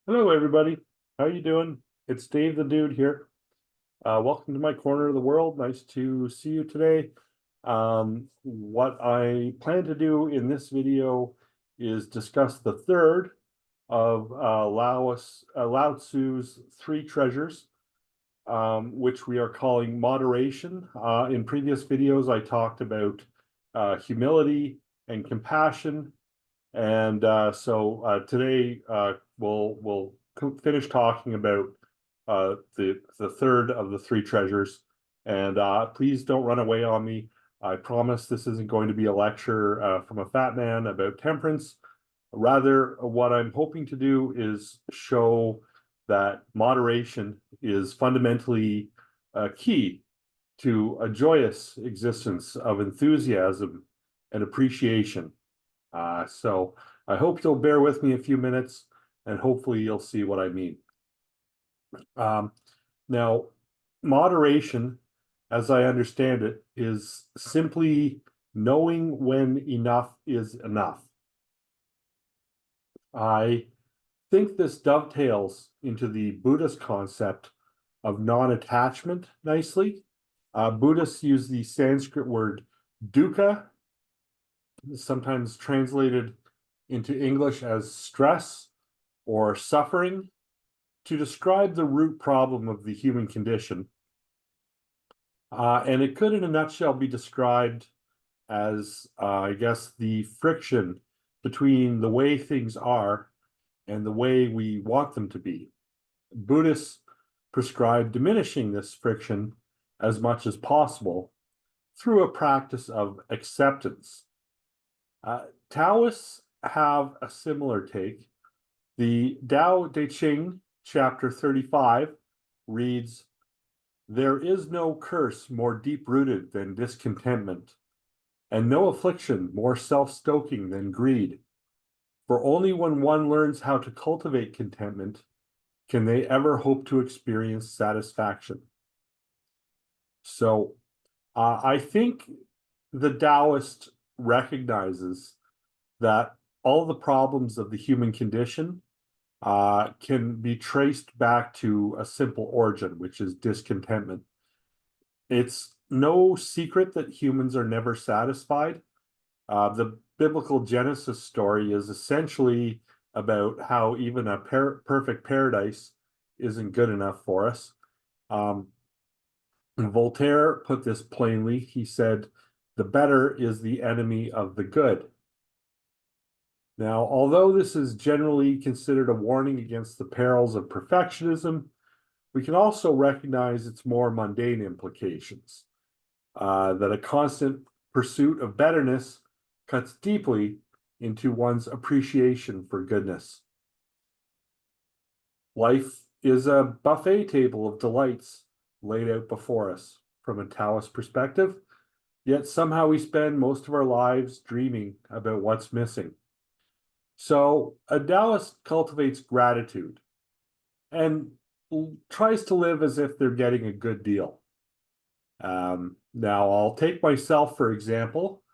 Hello, everybody. How you doing? It's Dave the Dude here. Welcome to my corner of the world. Nice to see you today. What I plan to do in this video is discuss the third of Lao Tzu's three treasures, which we are calling moderation. In previous videos, I talked about humility and compassion, and today we'll finish talking about the third of the three treasures. And please don't run away on me. I promise this isn't going to be a lecture from a fat man about temperance. Rather, what I'm hoping to do is show that moderation is fundamentally key to a joyous existence of enthusiasm and appreciation. So I hope you'll bear with me a few minutes, and hopefully you'll see what I mean. Now, moderation, as I understand it, is simply knowing when enough is enough. I think this dovetails into the Buddhist concept of non-attachment nicely. Buddhists use the Sanskrit word dukkha, sometimes translated into English as stress or suffering, to describe the root problem of the human condition. And it could, in a nutshell, be described as, I guess, the friction between the way things are and the way we want them to be. Buddhists prescribe diminishing this friction as much as possible through a practice of acceptance. Taoists have a similar take. The Tao Te Ching, chapter 35, reads, "There is no curse more deep-rooted than discontentment, and no affliction more self-stoking than greed. For only when one learns how to cultivate contentment can they ever hope to experience satisfaction." So I think the Taoist recognizes that all the problems of the human condition can be traced back to a simple origin, which is discontentment. It's no secret that humans are never satisfied. The biblical Genesis story is essentially about how even a perfect paradise isn't good enough for us. Voltaire put this plainly. He said, "The better is the enemy of the good." Now, although this is generally considered a warning against the perils of perfectionism, we can also recognize its more mundane implications, that a constant pursuit of betterness cuts deeply into one's appreciation for goodness. Life is a buffet table of delights laid out before us from a Taoist perspective, yet somehow we spend most of our lives dreaming about what's missing. So a Taoist cultivates gratitude and tries to live as if they're getting a good deal. Now, I'll take myself, for example.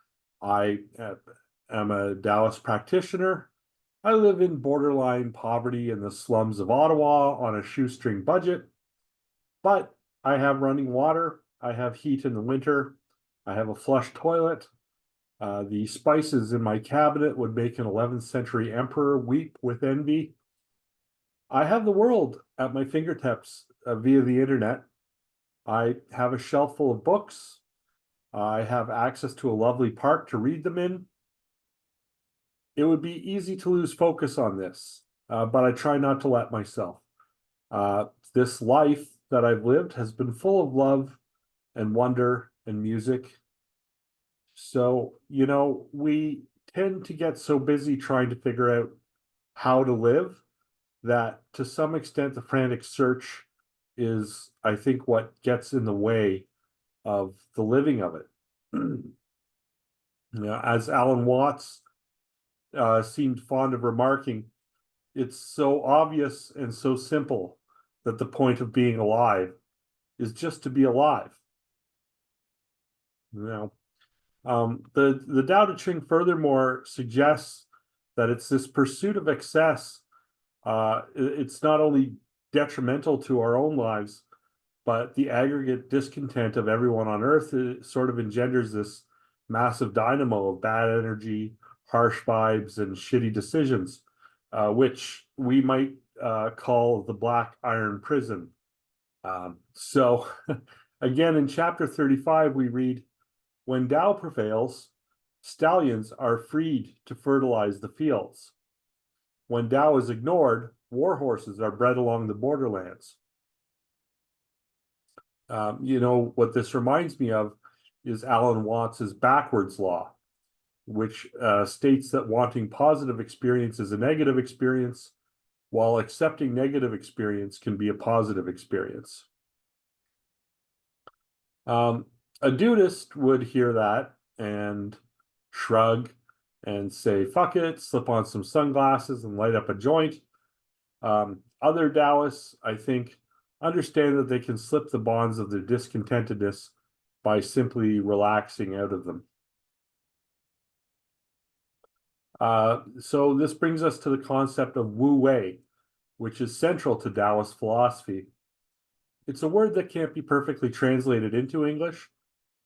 I am a Taoist practitioner. I live in borderline poverty in the slums of Ottawa on a shoestring budget, but I have running water. I have heat in the winter. I have a flush toilet. The spices in my cabinet would make an 11th century emperor weep with envy. I have the world at my fingertips via the internet. I have a shelf full of books. I have access to a lovely park to read them in. It would be easy to lose focus on this, but I try not to let myself. This life that I've lived has been full of love and wonder and music. So, we tend to get so busy trying to figure out how to live that to some extent the frantic search is, I think, what gets in the way of the living of it. As Alan Watts seemed fond of remarking, it's so obvious and so simple that the point of being alive is just to be alive. The Tao Te Ching furthermore suggests that it's this pursuit of excess It's not only detrimental to our own lives, but the aggregate discontent of everyone on Earth sort of engenders this massive dynamo of bad energy, harsh vibes, and shitty decisions, which we might call the Black Iron Prison. So, again, in chapter 35, we read, when Tao prevails, stallions are freed to fertilize the fields. When Tao is ignored, war horses are bred along the borderlands. What this reminds me of is Alan Watts's backwards law, which states that wanting positive experience is a negative experience, while accepting negative experience can be a positive experience. A dudist would hear that and shrug and say, fuck it, slip on some sunglasses and light up a joint. Other Taoists, I think, understand that they can slip the bonds of their discontentedness by simply relaxing out of them. So this brings us to the concept of Wu Wei, which is central to Taoist philosophy. It's a word that can't be perfectly translated into English,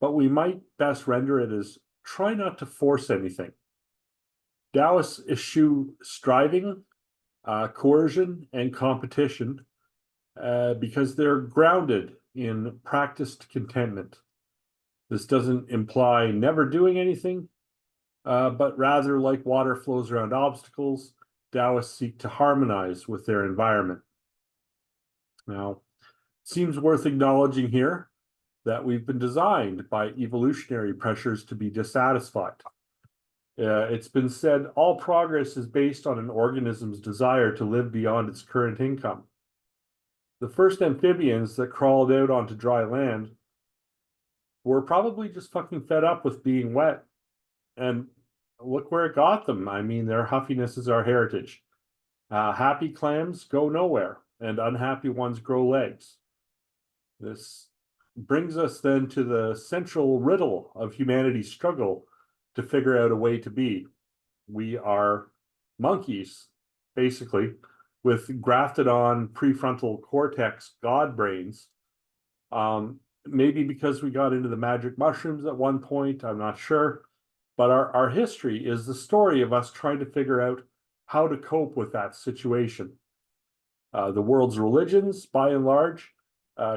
but we might best render it as try not to force anything. Taoists eschew striving, coercion, and competition because they're grounded in practiced contentment. This doesn't imply never doing anything, but rather, like water flows around obstacles, Taoists seek to harmonize with their environment. Now, it seems worth acknowledging here that we've been designed by evolutionary pressures to be dissatisfied. It's been said all progress is based on an organism's desire to live beyond its current income. The first amphibians that crawled out onto dry land were probably just fucking fed up with being wet. And look where it got them. I mean, their huffiness is our heritage. Happy clams go nowhere, and unhappy ones grow legs. This brings us then to the central riddle of humanity's struggle to figure out a way to be. We are monkeys, basically, with grafted on prefrontal cortex god brains. Maybe because we got into the magic mushrooms at one point, I'm not sure. But our history is the story of us trying to figure out how to cope with that situation. The world's religions, by and large,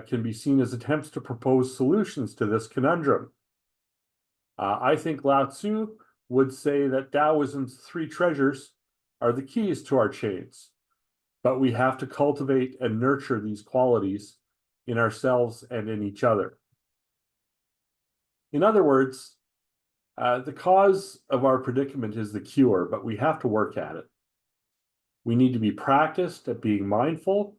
can be seen as attempts to propose solutions to this conundrum. I think Lao Tzu would say that Taoism's three treasures are the keys to our chains, but we have to cultivate and nurture these qualities in ourselves and in each other. In other words, the cause of our predicament is the cure, but we have to work at it. We need to be practiced at being mindful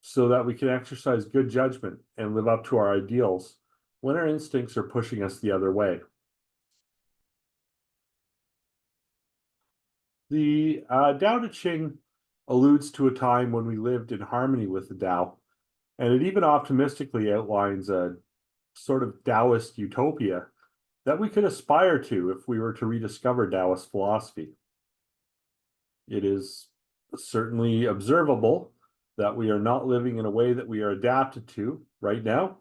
so that we can exercise good judgment and live up to our ideals when our instincts are pushing us the other way. The Tao Te Ching alludes to a time when we lived in harmony with the Tao, and it even optimistically outlines a sort of Taoist utopia that we could aspire to if we were to rediscover Taoist philosophy. It is certainly observable that we are not living in a way that we are adapted to right now.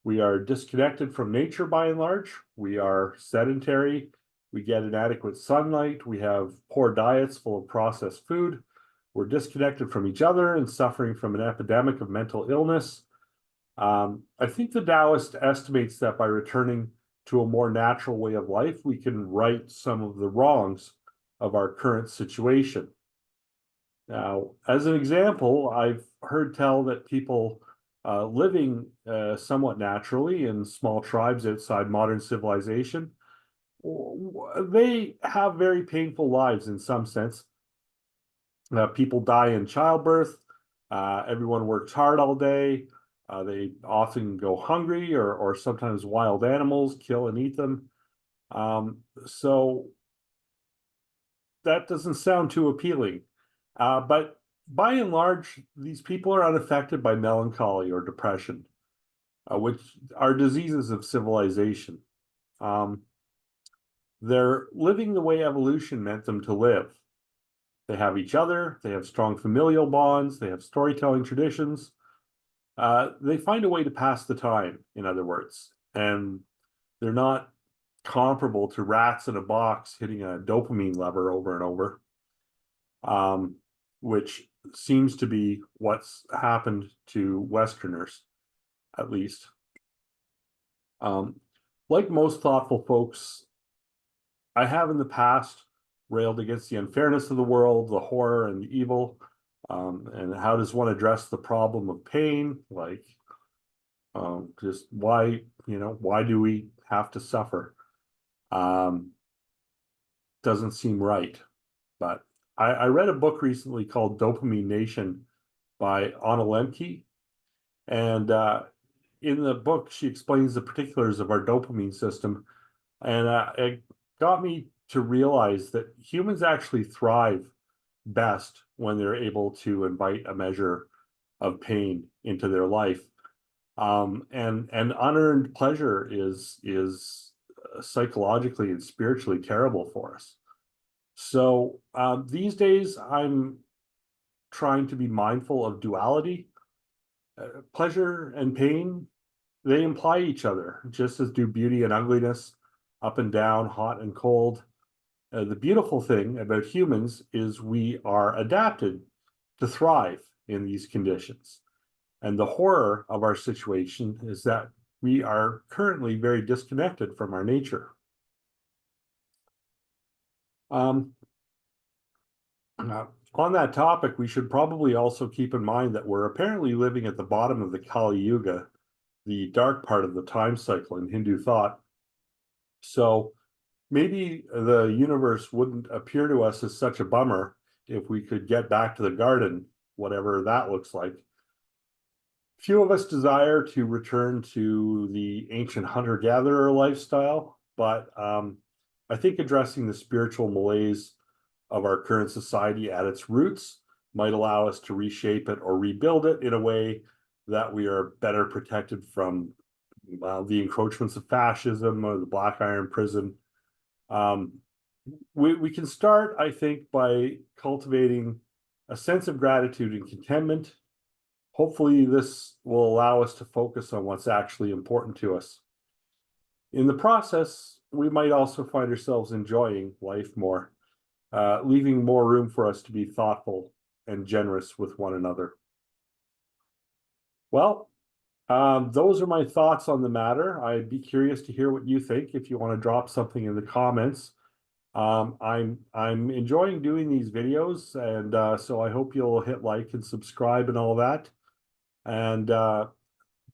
We are disconnected from nature by and large. We are sedentary. We get inadequate sunlight. We have poor diets full of processed food. We're disconnected from each other and suffering from an epidemic of mental illness. I think the Taoist estimates that by returning to a more natural way of life, we can right some of the wrongs of our current situation. Now, as an example, I've heard tell that people living somewhat naturally in small tribes outside modern civilization, they have very painful lives in some sense. People die in childbirth. Everyone works hard all day. They often go hungry, or sometimes wild animals kill and eat them. So that doesn't sound too appealing. But by and large, these people are unaffected by melancholy or depression, which are diseases of civilization. They're living the way evolution meant them to live. They have each other, they have strong familial bonds, they have storytelling traditions. They find a way to pass the time, in other words, and they're not comparable to rats in a box hitting a dopamine lever over and over, which seems to be what's happened to Westerners, at least. Like most thoughtful folks, I have in the past railed against the unfairness of the world, the horror and the evil, and how does one address the problem of pain? Like, just why do we have to suffer? Doesn't seem right. But I read a book recently called Dopamine Nation by Anna Lemke, and in the book she explains the particulars of our dopamine system, and it got me to realize that humans actually thrive best when they're able to invite a measure of pain into their life. And unearned pleasure is psychologically and spiritually terrible for us. So these days I'm trying to be mindful of duality. Pleasure and pain, they imply each other, just as do beauty and ugliness, up and down, hot and cold. The beautiful thing about humans is we are adapted to thrive in these conditions. And the horror of our situation is that we are currently very disconnected from our nature. On that topic, we should probably also keep in mind that we're apparently living at the bottom of the Kali Yuga, the dark part of the time cycle in Hindu thought. So maybe the universe wouldn't appear to us as such a bummer if we could get back to the garden, whatever that looks like. Few of us desire to return to the ancient hunter-gatherer lifestyle, but I think addressing the spiritual malaise of our current society at its roots might allow us to reshape it or rebuild it in a way that we are better protected from the encroachments of fascism or the Black Iron Prison. We can start, I think, by cultivating a sense of gratitude and contentment. Hopefully, this will allow us to focus on what's actually important to us. In the process, we might also find ourselves enjoying life more, leaving more room for us to be thoughtful and generous with one another. Well, those are my thoughts on the matter. I'd be curious to hear what you think if you want to drop something in the comments. I'm enjoying doing these videos, and so I hope you'll hit like and subscribe and all that. And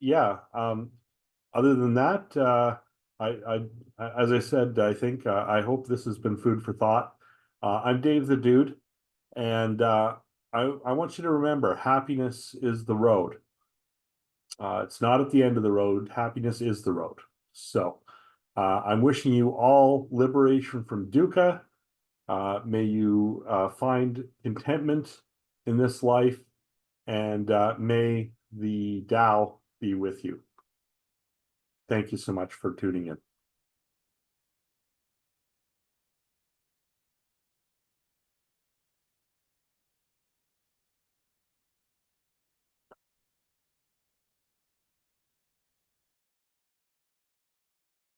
yeah, other than that, I as I said, I think I hope this has been food for thought. I'm Dave the Dude, and I want you to remember, happiness is the road. It's not at the end of the road. Happiness is the road. So I'm wishing you all liberation from dukkha. May you find contentment in this life, and may the Tao be with you. Thank you so much for tuning in.